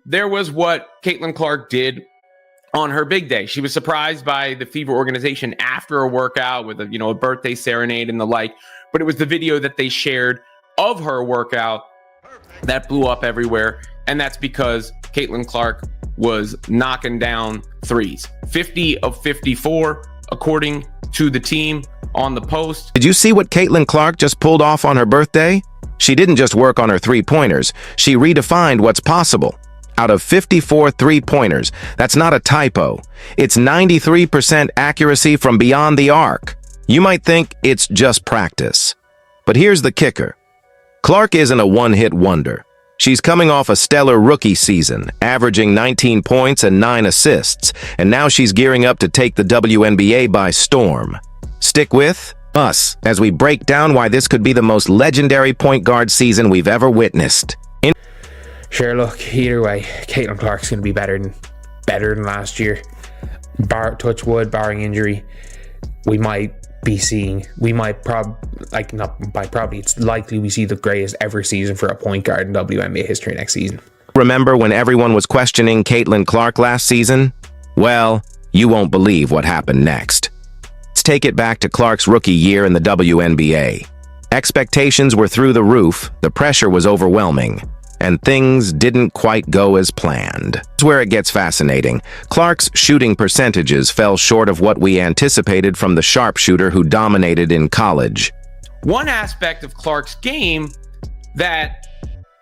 There was what Caitlyn Clark did on her big day. She was surprised by the Fever organization after a workout with a birthday serenade and the like. But it was the video that they shared of her workout that blew up everywhere. And that's because Caitlyn Clark was knocking down threes. 50 of 54, according to the team on the post. Did you see what Caitlyn Clark just pulled off on her birthday? She didn't just work on her three-pointers. She redefined what's possible. Out of 54 three-pointers, that's not a typo. It's 93% accuracy from beyond the arc. You might think it's just practice. But here's the kicker. Clark isn't a one-hit wonder. She's coming off a stellar rookie season, averaging 19 points and 9 assists, and now she's gearing up to take the WNBA by storm. Stick with us as we break down why this could be the most legendary point guard season we've ever witnessed. Sure, look, either way, Caitlyn Clark's going to be better than last year. Touch wood, barring injury, it's likely we see the greatest ever season for a point guard in WNBA history next season. Remember when everyone was questioning Caitlyn Clark last season? Well, you won't believe what happened next. Let's take it back to Clark's rookie year in the WNBA. Expectations were through the roof, the pressure was overwhelming, and things didn't quite go as planned. Here's where it gets fascinating. Clark's shooting percentages fell short of what we anticipated from the sharpshooter who dominated in college. One aspect of Clark's game that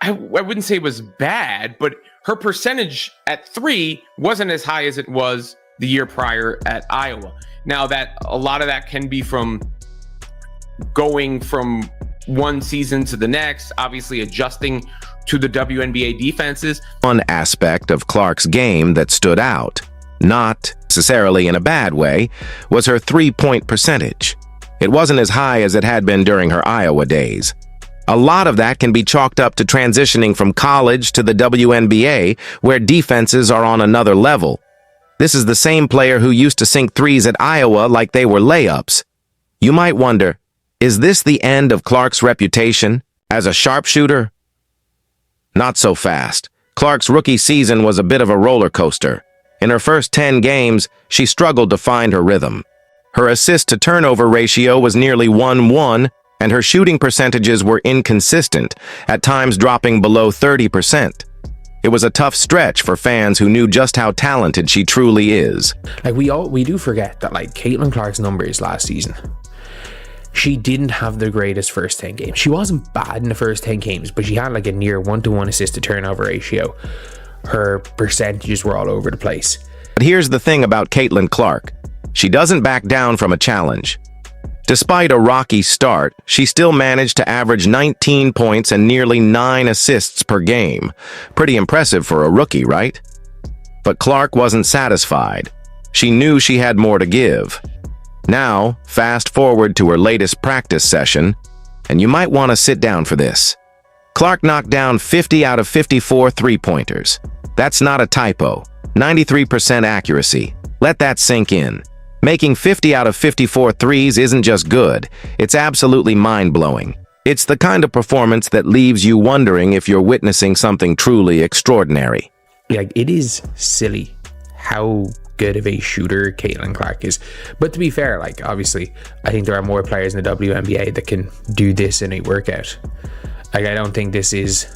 I wouldn't say was bad, but her percentage at three wasn't as high as it was the year prior at Iowa. Now, that a lot of that can be from going from one season to the next, obviously adjusting to the WNBA defenses. One aspect of Clark's game that stood out, not necessarily in a bad way, was her three-point percentage. It wasn't as high as it had been during her Iowa days. A lot of that can be chalked up to transitioning from college to the WNBA, where defenses are on another level. This is the same player who used to sink threes at Iowa like they were layups. You might wonder, is this the end of Clark's reputation as a sharpshooter? Not so fast. Clark's rookie season was a bit of a roller coaster. In her first 10 games, she struggled to find her rhythm. Her assist-to-turnover ratio was nearly 1-1, and her shooting percentages were inconsistent, at times dropping below 30%. It was a tough stretch for fans who knew just how talented she truly is. We do forget that Caitlyn Clark's numbers last season, she didn't have the greatest first 10 games. She wasn't bad in the first 10 games, but she had a near 1-to-1 assist-to-turnover ratio. Her percentages were all over the place. But here's the thing about Caitlyn Clark. She doesn't back down from a challenge. Despite a rocky start, she still managed to average 19 points and nearly 9 assists per game. Pretty impressive for a rookie, right? But Clark wasn't satisfied. She knew she had more to give. Now, fast forward to her latest practice session, and you might want to sit down for this. Clark knocked down 50 out of 54 three-pointers. That's not a typo. 93% accuracy. Let that sink in. Making 50 out of 54 threes isn't just good, it's absolutely mind-blowing. It's the kind of performance that leaves you wondering if you're witnessing something truly extraordinary. It is silly how good of a shooter Caitlyn Clark is. But to be fair, obviously, I think there are more players in the WNBA that can do this in a workout. I don't think this is,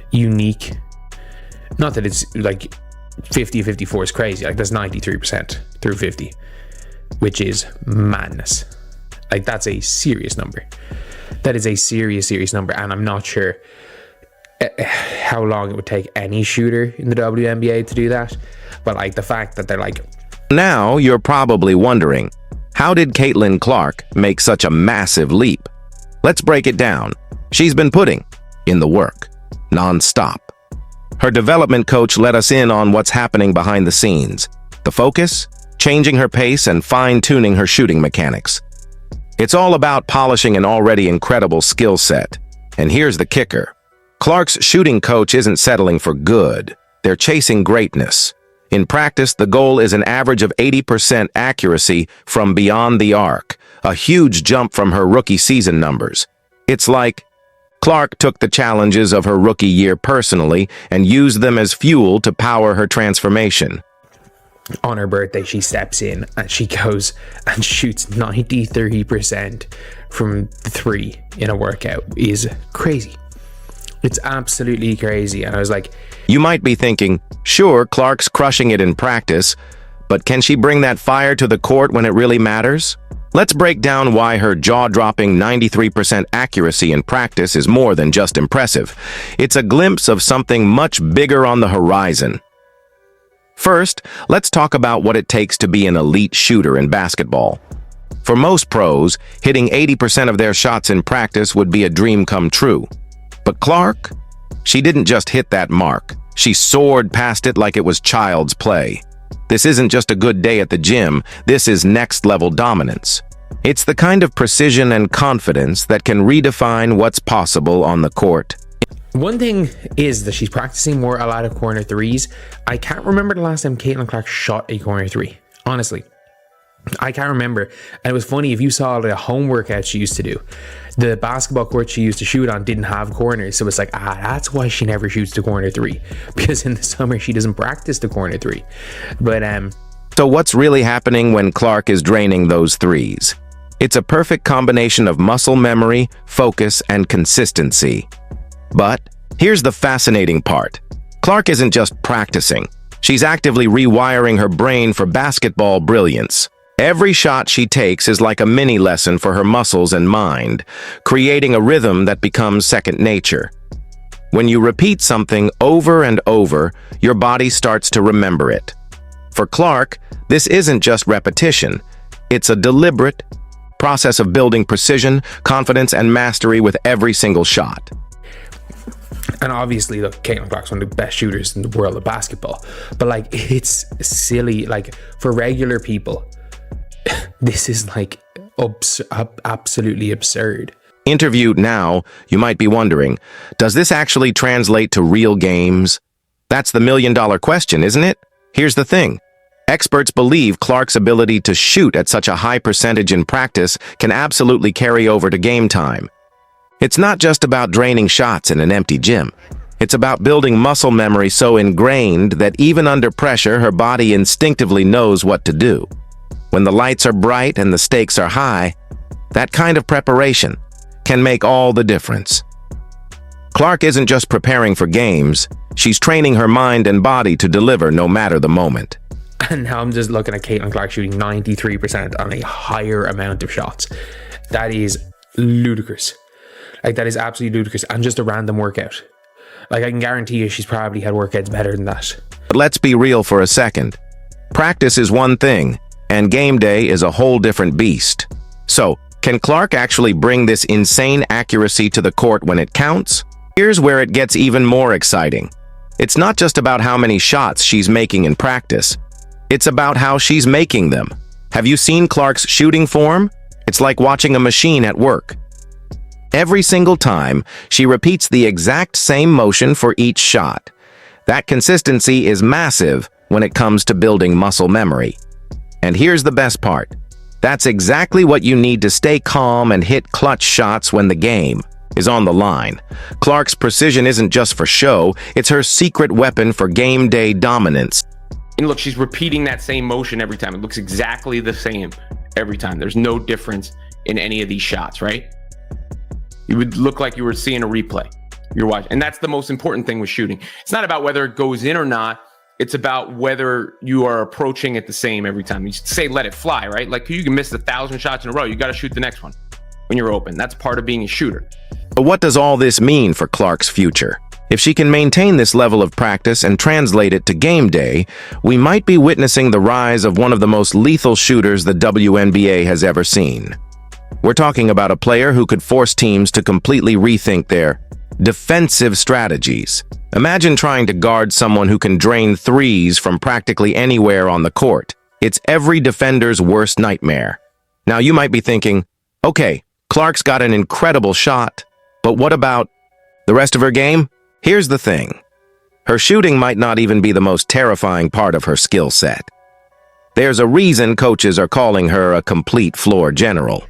unique. Not that it's, 50-54 is crazy. That's 93% through 50, which is madness. That's a serious number. That is a serious number, and I'm not sure how long it would take any shooter in the WNBA to do that. But the fact that they're Now you're probably wondering, how did Caitlyn Clark make such a massive leap? Let's break it down. She's been putting in the work, non-stop. Her development coach let us in on what's happening behind the scenes. The focus? Changing her pace and fine-tuning her shooting mechanics. It's all about polishing an already incredible skill set. And here's the kicker. Clark's shooting coach isn't settling for good. They're chasing greatness. In practice, the goal is an average of 80% accuracy from beyond the arc, a huge jump from her rookie season numbers. It's like Clark took the challenges of her rookie year personally and used them as fuel to power her transformation. On her birthday, she steps in and she goes and shoots 93% from the three in a workout. Is crazy. It's absolutely crazy. And I was like, You might be thinking, sure, Clark's crushing it in practice, but can she bring that fire to the court when it really matters? Let's break down why her jaw-dropping 93% accuracy in practice is more than just impressive. It's a glimpse of something much bigger on the horizon. First, let's talk about what it takes to be an elite shooter in basketball. For most pros, hitting 80% of their shots in practice would be a dream come true. But Clark? She didn't just hit that mark. She soared past it like it was child's play. This isn't just a good day at the gym, this is next-level dominance. It's the kind of precision and confidence that can redefine what's possible on the court. one thing is that she's practicing more a lot of corner threes. I can't remember the last time Caitlyn Clark shot a corner three. Honestly, I can't remember. And it was funny, if you saw the home workout she used to do, the basketball court she used to shoot on didn't have corners. So it's like, that's why she never shoots the corner three, because in the summer she doesn't practice the corner three. But So what's really happening when Clark is draining those threes? It's a perfect combination of muscle memory, focus, and consistency. But here's the fascinating part. Clark isn't just practicing. She's actively rewiring her brain for basketball brilliance. Every shot she takes is like a mini lesson for her muscles and mind, creating a rhythm that becomes second nature. When you repeat something over and over, your body starts to remember it. For Clark, this isn't just repetition. It's a deliberate process of building precision, confidence, and mastery with every single shot. And obviously, look, Caitlyn Clark's one of the best shooters in the world of basketball. But like, it's silly. Like, for regular people, this is like absolutely absurd. Interviewed now, you might be wondering, does this actually translate to real games? That's the million-dollar question, isn't it? Here's the thing. Experts believe Clark's ability to shoot at such a high percentage in practice can absolutely carry over to game time. It's not just about draining shots in an empty gym. It's about building muscle memory so ingrained that even under pressure, her body instinctively knows what to do. When the lights are bright and the stakes are high, that kind of preparation can make all the difference. Clark isn't just preparing for games, she's training her mind and body to deliver no matter the moment. And now I'm just looking at Caitlyn Clark shooting 93% on a higher amount of shots. That is ludicrous. Like, that is absolutely ludicrous. And just a random workout. Like, I can guarantee you she's probably had workouts better than that. But let's be real for a second. Practice is one thing, and game day is a whole different beast. So, can Clark actually bring this insane accuracy to the court when it counts? Here's where it gets even more exciting. It's not just about how many shots she's making in practice. It's about how she's making them. Have you seen Clark's shooting form? It's like watching a machine at work. Every single time, she repeats the exact same motion for each shot. That consistency is massive when it comes to building muscle memory. And here's the best part. That's exactly what you need to stay calm and hit clutch shots when the game is on the line. Clark's precision isn't just for show, it's her secret weapon for game day dominance. And look, she's repeating that same motion every time. It looks exactly the same every time. There's no difference in any of these shots, right? You would look like you were seeing a replay. You're watching. And that's the most important thing with shooting. It's not about whether it goes in or not. It's about whether you are approaching it the same every time. You say, let it fly, right? Like, you can miss 1,000 shots in a row. You got to shoot the next one when you're open. That's part of being a shooter. But what does all this mean for Clark's future? If she can maintain this level of practice and translate it to game day, we might be witnessing the rise of one of the most lethal shooters the WNBA has ever seen. We're talking about a player who could force teams to completely rethink their defensive strategies. Imagine trying to guard someone who can drain threes from practically anywhere on the court. It's every defender's worst nightmare. Now you might be thinking, okay, Clark's got an incredible shot, but what about the rest of her game? Here's the thing. Her shooting might not even be the most terrifying part of her skill set. There's a reason coaches are calling her a complete floor general.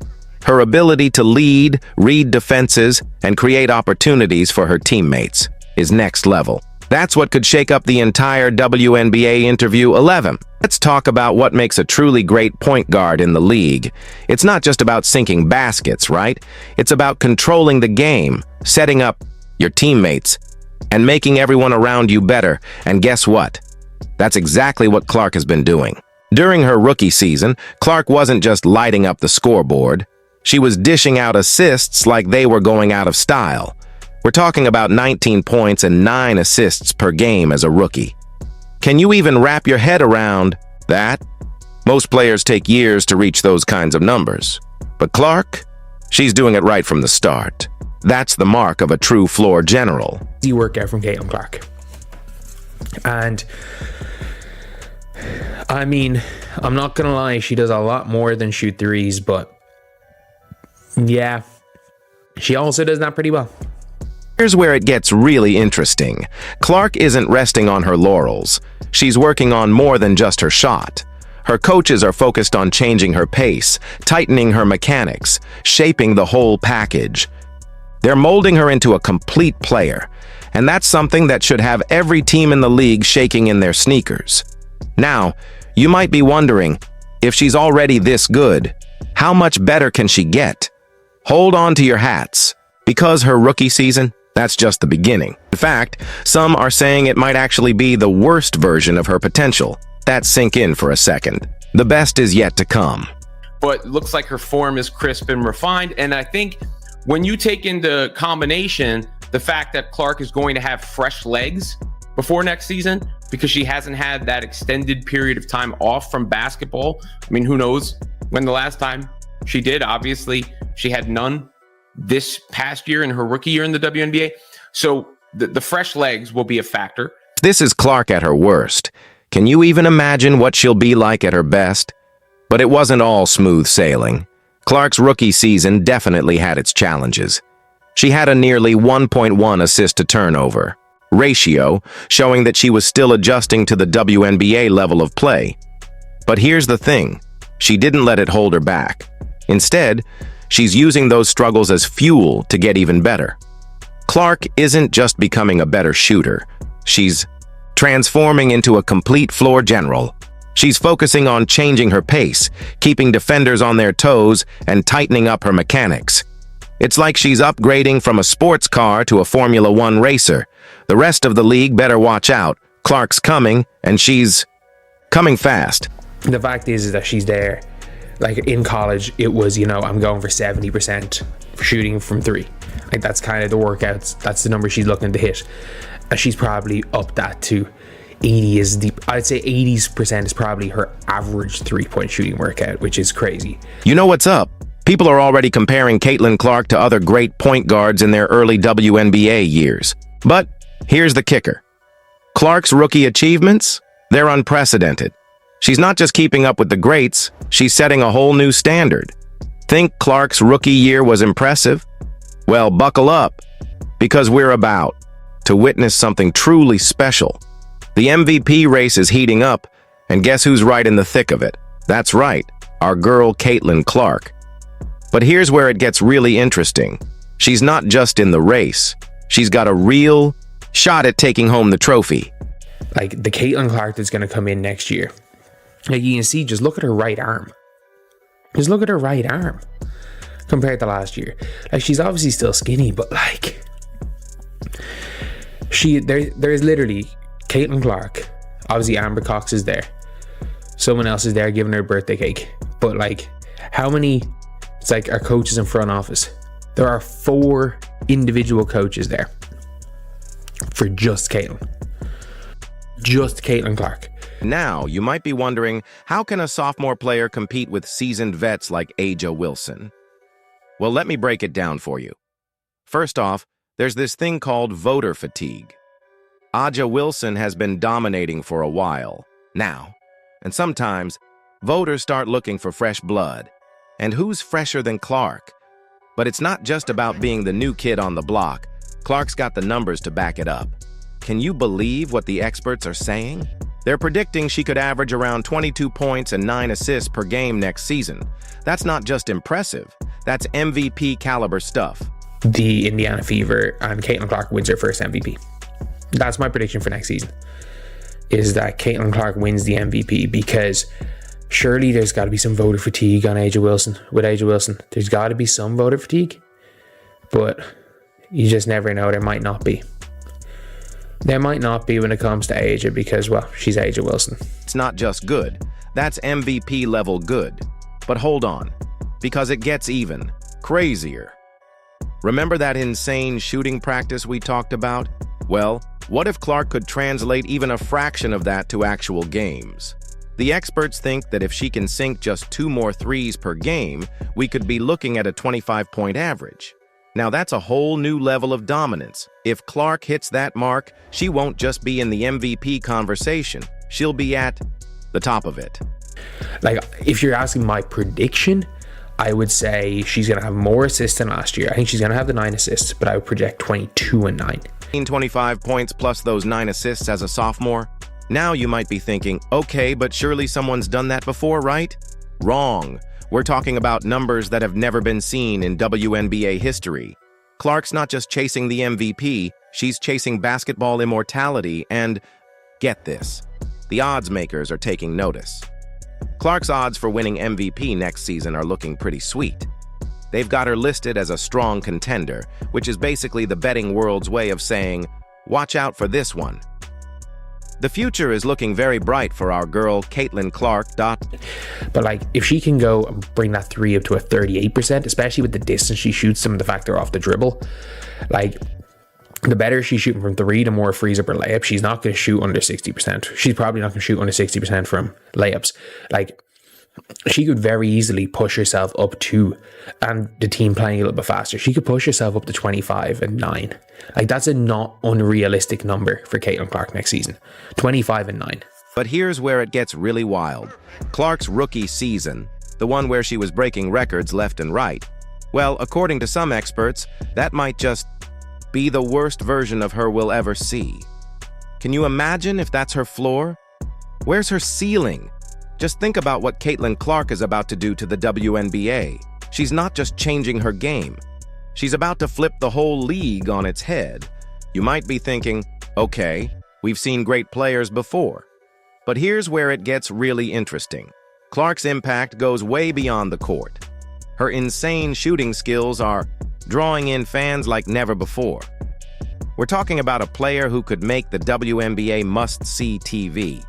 Her ability to lead, read defenses, and create opportunities for her teammates is next level. That's what could shake up the entire WNBA interview 11. Let's talk about what makes a truly great point guard in the league. It's not just about sinking baskets, right? It's about controlling the game, setting up your teammates, and making everyone around you better. And guess what? That's exactly what Clark has been doing. During her rookie season, Clark wasn't just lighting up the scoreboard. She was dishing out assists like they were going out of style. We're talking about 19 points and 9 assists per game as a rookie. Can you even wrap your head around that? Most players take years to reach those kinds of numbers. But Clark, she's doing it right from the start. That's the mark of a true floor general. Easy workout from Caitlyn Clark. And I mean, I'm not gonna lie, she does a lot more than shoot threes, but yeah, she also does that pretty well. Here's where it gets really interesting. Clark isn't resting on her laurels. She's working on more than just her shot. Her coaches are focused on changing her pace, tightening her mechanics, shaping the whole package. They're molding her into a complete player, and that's something that should have every team in the league shaking in their sneakers. Now, you might be wondering, if she's already this good, how much better can she get? Hold on to your hats, because her rookie season, that's just the beginning. In fact, some are saying it might actually be the worst version of her potential. That sink in for a second. The best is yet to come. But looks like her form is crisp and refined. And I think when you take into combination the fact that Clark is going to have fresh legs before next season, because she hasn't had that extended period of time off from basketball. I mean, who knows when the last time she did? Obviously, she had none this past year in her rookie year in the WNBA. So the fresh legs will be a factor. This is Clark at her worst. Can you even imagine what she'll be like at her best? But it wasn't all smooth sailing. Clark's rookie season definitely had its challenges. She had a nearly 1.1 assist to turnover ratio, showing that she was still adjusting to the WNBA level of play. But here's the thing, she didn't let it hold her back. Instead, she's using those struggles as fuel to get even better. Clark isn't just becoming a better shooter. She's transforming into a complete floor general. She's focusing on changing her pace, keeping defenders on their toes, and tightening up her mechanics. It's like she's upgrading from a sports car to a Formula One racer. The rest of the league better watch out. Clark's coming, and she's coming fast. The fact is that she's there. Like in college, it was, I'm going for 70% for shooting from three. Like that's kind of the workouts. That's the number she's looking to hit. And she's probably up that to 80 is deep. I'd say 80% is probably her average 3-point shooting workout, which is crazy. You know what's up? People are already comparing Caitlyn Clark to other great point guards in their early WNBA years. But here's the kicker. Clark's rookie achievements? They're unprecedented. She's not just keeping up with the greats, she's setting a whole new standard. Think Clark's rookie year was impressive? Well, buckle up, because we're about to witness something truly special. The MVP race is heating up, and guess who's right in the thick of it? That's right, our girl Caitlyn Clark. But here's where it gets really interesting. She's not just in the race, she's got a real shot at taking home the trophy. Like the Caitlyn Clark that's going to come in next year. Like you can see, just look at her right arm. Just look at her right arm compared to last year. Like she's obviously still skinny, but like there's literally Caitlyn Clark. Obviously Amber Cox is there. Someone else is there giving her a birthday cake. But like how many, it's like our coaches in front office. There are 4 individual coaches there for just Caitlyn. Just Caitlyn Clark. Now, you might be wondering, how can a sophomore player compete with seasoned vets like Aja Wilson? Well, let me break it down for you. First off, there's this thing called voter fatigue. Aja Wilson has been dominating for a while now, and sometimes voters start looking for fresh blood. And who's fresher than Clark? But it's not just about being the new kid on the block. Clark's got the numbers to back it up. Can you believe what the experts are saying? They're predicting she could average around 22 points and 9 assists per game next season. That's not just impressive, that's MVP caliber stuff. The Indiana Fever and Caitlyn Clark wins her first MVP. That's my prediction for next season, is that Caitlyn Clark wins the MVP, because surely there's got to be some voter fatigue on A'ja Wilson. With A'ja Wilson, there's got to be some voter fatigue, but you just never know. There might not be. There might not be when it comes to A'ja, because, well, she's A'ja Wilson. It's not just good, that's MVP level good. But hold on, because it gets even crazier. Remember that insane shooting practice we talked about? Well, what if Clark could translate even a fraction of that to actual games? The experts think that if she can sink just 2 more threes per game, we could be looking at a 25-point average. Now that's a whole new level of dominance. If Clark hits that mark, she won't just be in the MVP conversation. She'll be at the top of it. Like, if you're asking my prediction, I would say she's going to have more assists than last year. I think she's going to have the 9 assists, but I would project 22 and 9. 25 points plus those 9 assists as a sophomore? Now you might be thinking, okay, but surely someone's done that before, right? Wrong. We're talking about numbers that have never been seen in WNBA history. Clark's not just chasing the MVP, she's chasing basketball immortality, and get this, the odds makers are taking notice. Clark's odds for winning MVP next season are looking pretty sweet. They've got her listed as a strong contender, which is basically the betting world's way of saying, watch out for this one. The future is looking very bright for our girl, Caitlyn Clark. But like, if she can go and bring that 3 up to a 38%, especially with the distance she shoots, some of the fact they're off the dribble, like, the better she's shooting from 3, the more frees up her layup. She's not going to shoot under 60%. She's probably not going to shoot under 60% from layups. Like, she could very easily push herself up to, and the team playing a little bit faster, she could push herself up to 25 and 9. Like, that's a not unrealistic number for Caitlyn Clark next season. 25 and 9. But here's where it gets really wild. Clark's rookie season, the one where she was breaking records left and right, well, according to some experts, that might just be the worst version of her we'll ever see. Can you imagine if that's her floor? Where's her ceiling? Just think about what Caitlyn Clark is about to do to the WNBA. She's not just changing her game. She's about to flip the whole league on its head. You might be thinking, okay, we've seen great players before. But here's where it gets really interesting. Clark's impact goes way beyond the court. Her insane shooting skills are drawing in fans like never before. We're talking about a player who could make the WNBA must-see TV.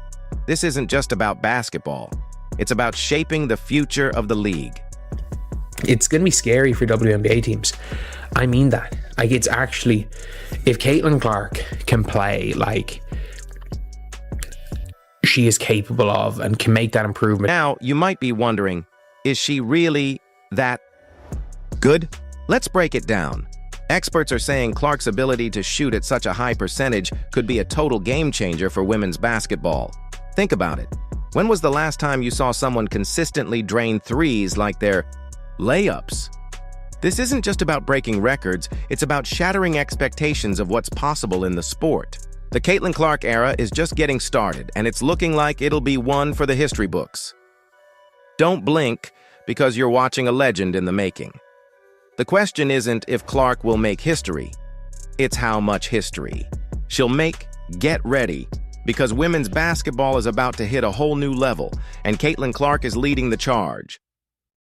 This isn't just about basketball. It's about shaping the future of the league. It's going to be scary for WNBA teams. I mean that. Like, it's actually, if Caitlyn Clark can play like she is capable of and can make that improvement. Now, you might be wondering, is she really that good? Let's break it down. Experts are saying Clark's ability to shoot at such a high percentage could be a total game changer for women's basketball. Think about it. When was the last time you saw someone consistently drain threes like their layups? This isn't just about breaking records, it's about shattering expectations of what's possible in the sport. The Caitlyn Clark era is just getting started, and it's looking like it'll be one for the history books. Don't blink, because you're watching a legend in the making. The question isn't if Clark will make history, it's how much history she'll make. Get ready, because women's basketball is about to hit a whole new level, and Caitlyn Clark is leading the charge.